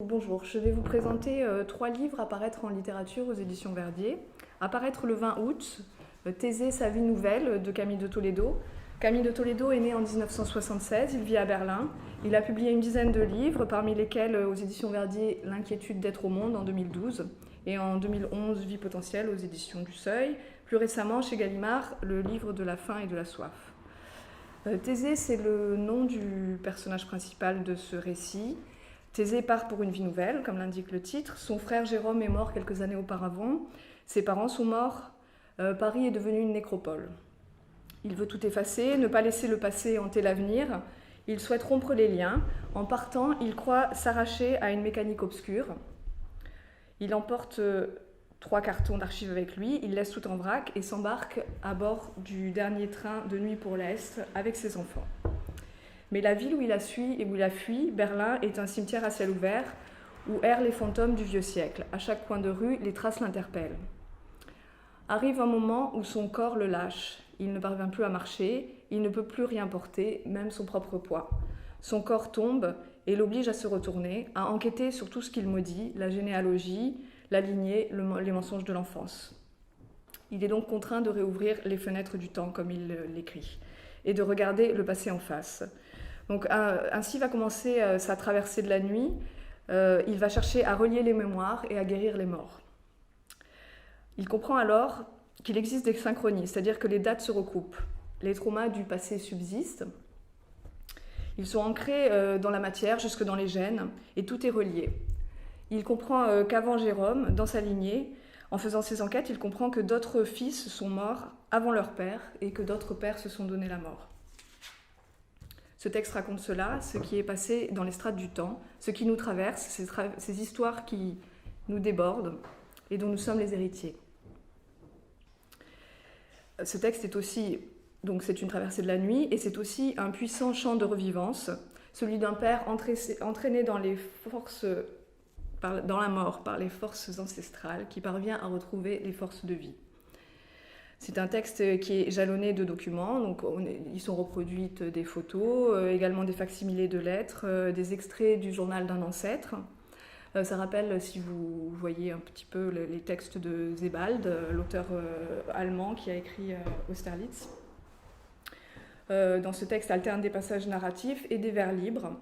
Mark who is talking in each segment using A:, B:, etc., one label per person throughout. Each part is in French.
A: Bonjour, je vais vous présenter 3 livres à paraître en littérature aux éditions Verdier. À paraître le 20 août, Thésée, sa vie nouvelle de Camille de Toledo. Camille de Toledo est né en 1976, il vit à Berlin. Il a publié une dizaine de livres, parmi lesquels aux éditions Verdier, L'inquiétude d'être au monde en 2012 et en 2011, Vie potentielle aux éditions du Seuil. Plus récemment, chez Gallimard, le livre de la faim et de la soif. Thésée, c'est le nom du personnage principal de ce récit. Thésée part pour une vie nouvelle, comme l'indique le titre. Son frère Jérôme est mort quelques années auparavant. Ses parents sont morts. Paris est devenu une nécropole. Il veut tout effacer, ne pas laisser le passé hanter l'avenir. Il souhaite rompre les liens. En partant, il croit s'arracher à une mécanique obscure. Il emporte 3 cartons d'archives avec lui, il laisse tout en vrac et s'embarque à bord du dernier train de nuit pour l'Est avec ses enfants. Mais la ville où il a fui, Berlin, est un cimetière à ciel ouvert où errent les fantômes du vieux siècle. À chaque coin de rue, les traces l'interpellent. Arrive un moment où son corps le lâche. Il ne parvient plus à marcher, il ne peut plus rien porter, même son propre poids. Son corps tombe et l'oblige à se retourner, à enquêter sur tout ce qu'il maudit, la généalogie, la lignée, les mensonges de l'enfance. Il est donc contraint de réouvrir les fenêtres du temps, comme il l'écrit, et de regarder le passé en face. Donc, ainsi va commencer sa traversée de la nuit. Il va chercher à relier les mémoires et à guérir les morts. Il comprend alors qu'il existe des synchronies, c'est-à-dire que les dates se recoupent. Les traumas du passé subsistent. Ils sont ancrés dans la matière, jusque dans les gènes, et tout est relié. Il comprend qu'avant Jérôme, dans sa lignée, en faisant ses enquêtes, il comprend que d'autres fils sont morts avant leur père et que d'autres pères se sont donné la mort. Ce texte raconte cela, ce qui est passé dans les strates du temps, ce qui nous traverse, ces histoires qui nous débordent et dont nous sommes les héritiers. Ce texte est aussi, donc c'est une traversée de la nuit, et c'est aussi un puissant chant de revivance, celui d'un père entraîné dans la mort par les forces ancestrales, qui parvient à retrouver les forces de vie. C'est un texte qui est jalonné de documents, donc ils sont reproduites des photos, également des facsimilés de lettres, des extraits du journal d'un ancêtre. Ça rappelle, si vous voyez un petit peu les textes de Sebald, l'auteur allemand qui a écrit Austerlitz. Dans ce texte alternent des passages narratifs et des vers libres.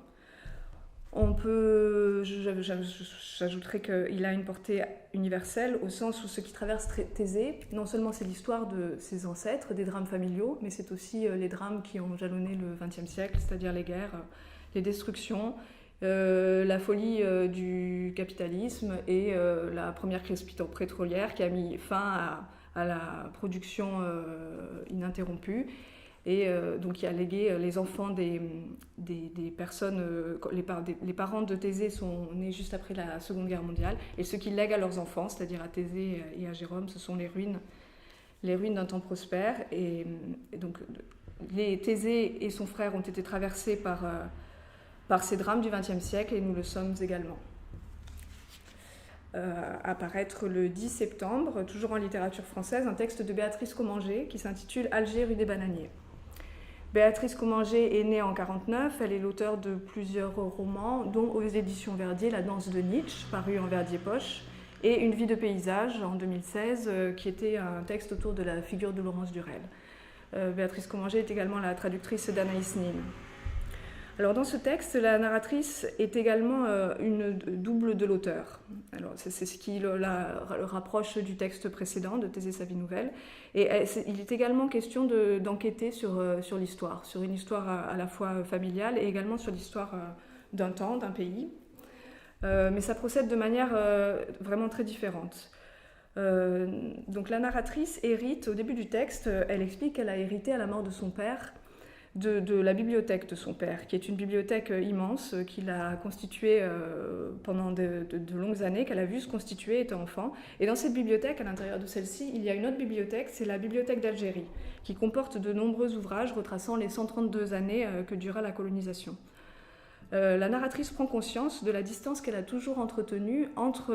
A: J'ajouterais qu'il a une portée universelle au sens où ce qui traverse Thésée, non seulement c'est l'histoire de ses ancêtres, des drames familiaux, mais c'est aussi les drames qui ont jalonné le XXe siècle, c'est-à-dire les guerres, les destructions, la folie du capitalisme et la première crise pétrolière qui a mis fin à la production ininterrompue. Et donc il a légué les enfants des personnes, les parents de Thésée sont nés juste après la Seconde Guerre mondiale, et ceux qui lèguent à leurs enfants, c'est-à-dire à Thésée et à Jérôme, ce sont les ruines d'un temps prospère. Et donc Thésée et son frère ont été traversés par ces drames du XXe siècle, et nous le sommes également. À paraître le 10 septembre, toujours en littérature française, un texte de Béatrice Commanger qui s'intitule Alger rue des Bananiers. Béatrice Commanger est née en 1949, elle est l'auteure de plusieurs romans, dont aux éditions Verdier, La danse de Nietzsche, paru en Verdier Poche, et Une vie de paysage en 2016, qui était un texte autour de la figure de Laurence Durel. Béatrice Commanger est également la traductrice d'Anaïs Nin. Alors dans ce texte, la narratrice est également une double de l'auteur. Alors c'est ce qui le rapproche du texte précédent, de Thésée, sa vie nouvelle. Et il est également question d'enquêter sur l'histoire, sur une histoire à la fois familiale et également sur l'histoire d'un temps, d'un pays. Mais ça procède de manière vraiment très différente. Donc la narratrice hérite, au début du texte, elle explique qu'elle a hérité à la mort de son père de la bibliothèque de son père, qui est une bibliothèque immense qu'il a constituée pendant de longues années, qu'elle a vu se constituer étant enfant. Et dans cette bibliothèque, à l'intérieur de celle-ci, il y a une autre bibliothèque, c'est la bibliothèque d'Algérie, qui comporte de nombreux ouvrages retraçant les 132 années que dura la colonisation. La narratrice prend conscience de la distance qu'elle a toujours entretenue entre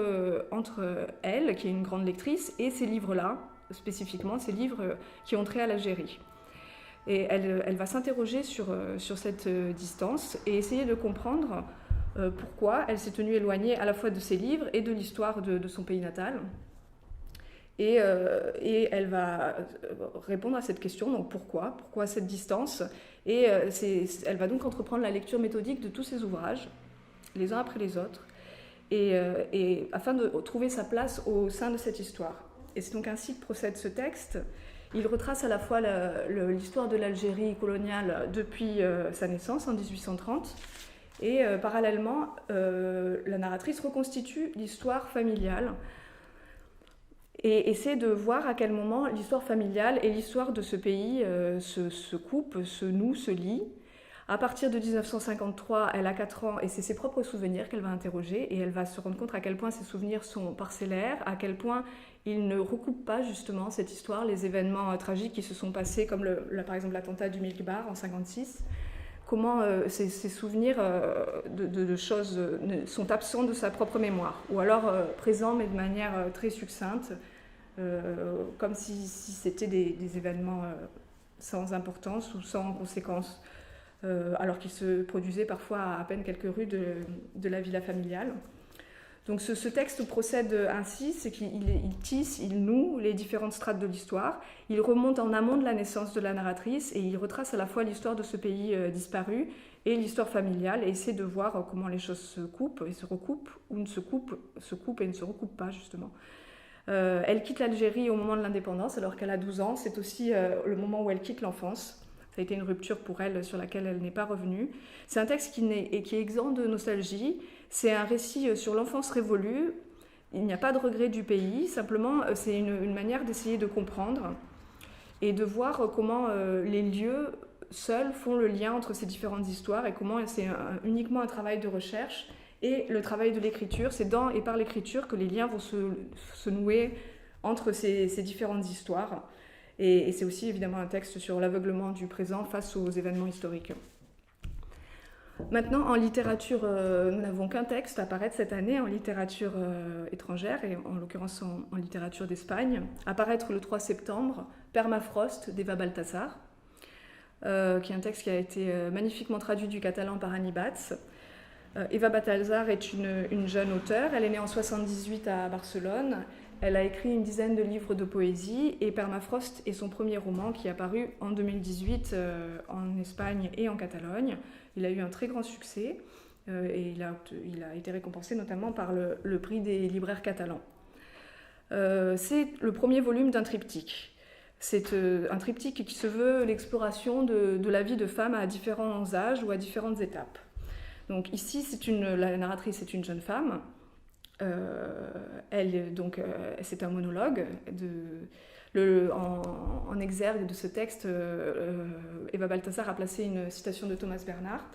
A: elle, qui est une grande lectrice, et ces livres-là, spécifiquement ces livres qui ont trait à l'Algérie. Et elle va s'interroger sur cette distance et essayer de comprendre pourquoi elle s'est tenue éloignée à la fois de ses livres et de l'histoire de son pays natal. Et elle va répondre à cette question, donc pourquoi cette distance, et elle va donc entreprendre la lecture méthodique de tous ses ouvrages, les uns après les autres, et afin de trouver sa place au sein de cette histoire. Et c'est donc ainsi que procède ce texte. Il retrace à la fois l'histoire de l'Algérie coloniale depuis sa naissance en 1830, et parallèlement, la narratrice reconstitue l'histoire familiale et essaie de voir à quel moment l'histoire familiale et l'histoire de ce pays se coupent, se nouent, se lient. À partir de 1953, elle a 4 ans et c'est ses propres souvenirs qu'elle va interroger, et elle va se rendre compte à quel point ces souvenirs sont parcellaires, à quel point ils ne recoupent pas justement cette histoire, les événements tragiques qui se sont passés, comme par exemple l'attentat du Milk Bar en 1956. Comment ces souvenirs de choses sont absents de sa propre mémoire, ou alors présents mais de manière très succincte, comme si c'était des événements sans importance ou sans conséquences, alors qu'ils se produisaient parfois à peine quelques rues de la villa familiale. Donc ce texte procède ainsi, c'est qu'il tisse, il noue les différentes strates de l'histoire, il remonte en amont de la naissance de la narratrice et il retrace à la fois l'histoire de ce pays disparu et l'histoire familiale, et essaie de voir comment les choses se coupent et se recoupent, ou se coupent et ne se recoupent pas justement. Elle quitte l'Algérie au moment de l'indépendance alors qu'elle a 12 ans, c'est aussi le moment où elle quitte l'enfance. Ça a été une rupture pour elle sur laquelle elle n'est pas revenue. C'est un texte qui est exempt de nostalgie. C'est un récit sur l'enfance révolue. Il n'y a pas de regret du pays. Simplement, c'est une manière d'essayer de comprendre et de voir comment les lieux seuls font le lien entre ces différentes histoires, et comment c'est uniquement un travail de recherche et le travail de l'écriture. C'est dans et par l'écriture que les liens vont se nouer entre ces différentes histoires. Et c'est aussi évidemment un texte sur l'aveuglement du présent face aux événements historiques. Maintenant, en littérature, nous n'avons qu'un texte à paraître cette année en littérature étrangère, et en l'occurrence en littérature d'Espagne, à paraître le 3 septembre, Permafrost d'Eva Baltasar, qui est un texte qui a été magnifiquement traduit du catalan par Annie Batz. Eva Baltasar est une jeune auteure, elle est née en 1978 à Barcelone. Elle a écrit une dizaine de livres de poésie, et Permafrost est son premier roman qui est apparu en 2018 en Espagne et en Catalogne. Il a eu un très grand succès et il a été récompensé notamment par le prix des libraires catalans. C'est le premier volume d'un triptyque. C'est un triptyque qui se veut l'exploration de la vie de femmes à différents âges ou à différentes étapes. Donc ici, la narratrice est une jeune femme. C'est un monologue. En exergue de ce texte, Eva Baltasar a placé une citation de Thomas Bernhardt,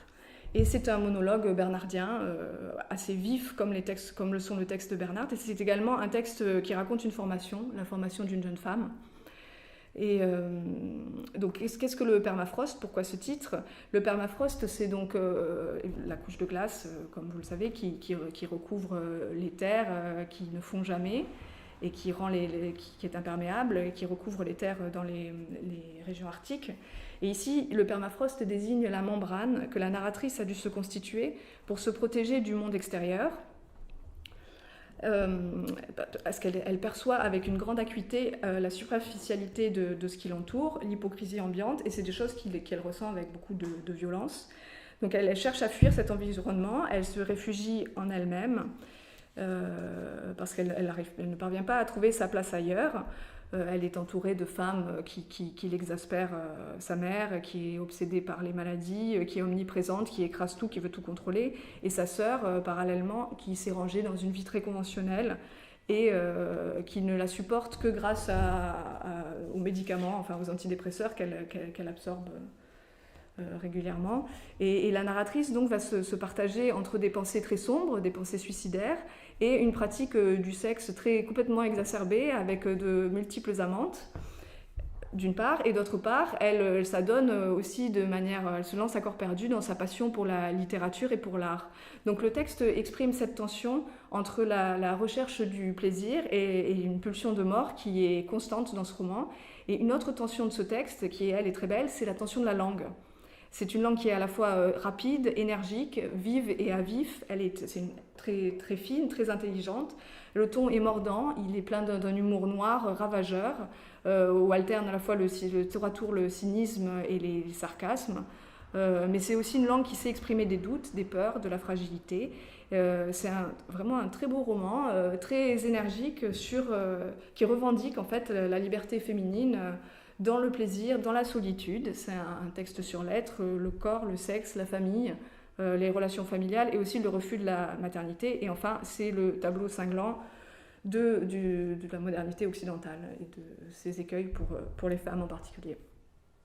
A: et c'est un monologue bernardien assez vif comme le sont les textes de Bernhardt, et c'est également un texte qui raconte la formation d'une jeune femme. Et donc, qu'est-ce que le permafrost ? Pourquoi ce titre ? Le permafrost, c'est donc la couche de glace, comme vous le savez, qui recouvre les terres qui ne fond jamais, et qui est imperméable, et qui recouvre les terres dans les régions arctiques. Et ici, le permafrost désigne la membrane que la narratrice a dû se constituer pour se protéger du monde extérieur, parce qu'elle perçoit avec une grande acuité la superficialité de ce qui l'entoure, l'hypocrisie ambiante, et c'est des choses qu'elle ressent avec beaucoup de violence. Donc elle cherche à fuir cet environnement, elle se réfugie en elle-même, parce qu'elle ne parvient pas à trouver sa place ailleurs. Elle est entourée de femmes qui l'exaspèrent, sa mère, qui est obsédée par les maladies, qui est omniprésente, qui écrase tout, qui veut tout contrôler, et sa sœur, parallèlement, qui s'est rangée dans une vie très conventionnelle et qui ne la supporte que grâce aux médicaments, enfin aux antidépresseurs qu'elle absorbe régulièrement. Et la narratrice donc va se partager entre des pensées très sombres, des pensées suicidaires, et une pratique du sexe complètement exacerbée avec de multiples amantes, d'une part, et d'autre part, elle s'adonne aussi elle se lance à corps perdu dans sa passion pour la littérature et pour l'art. Donc le texte exprime cette tension entre la recherche du plaisir et une pulsion de mort qui est constante dans ce roman. Et une autre tension de ce texte, qui elle est très belle, c'est la tension de la langue. C'est une langue qui est à la fois rapide, énergique, vive et à vif. C'est très, très fine, très intelligente. Le ton est mordant, il est plein d'un humour noir, ravageur, où alterne à la fois tour à tour le cynisme et les sarcasmes. Mais c'est aussi une langue qui sait exprimer des doutes, des peurs, de la fragilité. C'est vraiment un très beau roman, très énergique, qui revendique en fait la liberté féminine dans le plaisir, dans la solitude. C'est un texte sur l'être, le corps, le sexe, la famille, les relations familiales et aussi le refus de la maternité. Et enfin, c'est le tableau cinglant de la modernité occidentale et de ses écueils pour les femmes en particulier.